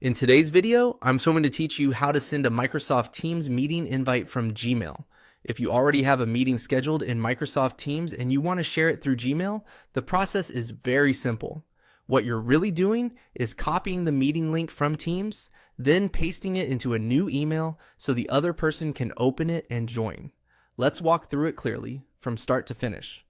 In today's video, I'm going to teach you how to send a Microsoft Teams meeting invite from Gmail. If you already have a meeting scheduled in Microsoft Teams and you want to share it through Gmail, the process is very simple. What you're really doing is copying the meeting link from Teams, then pasting it into a new email so the other person can open it and join. Let's walk through it clearly from start to finish.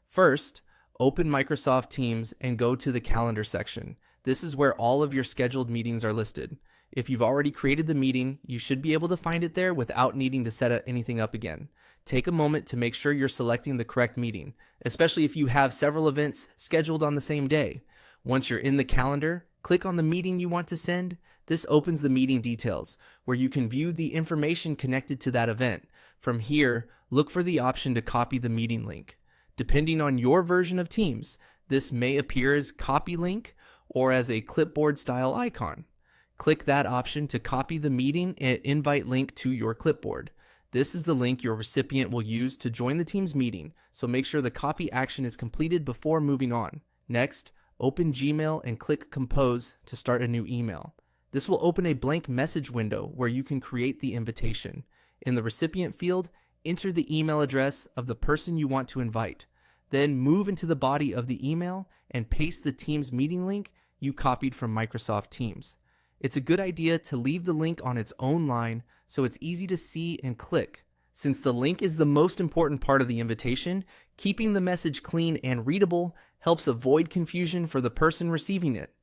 First, open Microsoft Teams and go to the calendar section. This is where all of your scheduled meetings are listed. If you've already created the meeting, you should be able to find it there without needing to set anything up again. Take a moment to make sure you're selecting the correct meeting, especially if you have several events scheduled on the same day. Once you're in the calendar, click on the meeting you want to send. This opens the meeting details, where you can view the information connected to that event. From here, look for the option to copy the meeting link. Depending on your version of Teams, this may appear as copy link or as a clipboard style icon. Click that option to copy the meeting and invite link to your clipboard. This is the link your recipient will use to join the Teams meeting, so make sure the copy action is completed before moving on. Next, open Gmail and click Compose to start a new email. This will open a blank message window where you can create the invitation. In the recipient field, enter the email address of the person you want to invite. Then move into the body of the email and paste the Teams meeting link you copied from Microsoft Teams. It's a good idea to leave the link on its own line so it's easy to see and click. Since the link is the most important part of the invitation, keeping the message clean and readable helps avoid confusion for the person receiving it.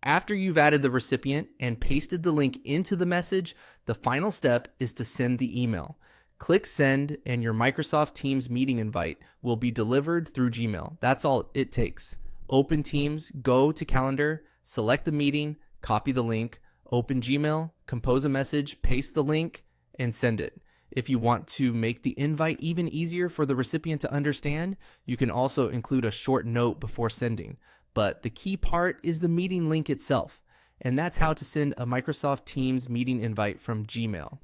After you've added the recipient and pasted the link into the message, the final step is to send the email. Click send and your Microsoft Teams meeting invite will be delivered through Gmail. That's all it takes. Open Teams, go to calendar, select the meeting, copy the link, open Gmail, compose a message, paste the link, and send it. If you want to make the invite even easier for the recipient to understand, you can also include a short note before sending. But the key part is the meeting link itself, and that's how to send a Microsoft Teams meeting invite from Gmail.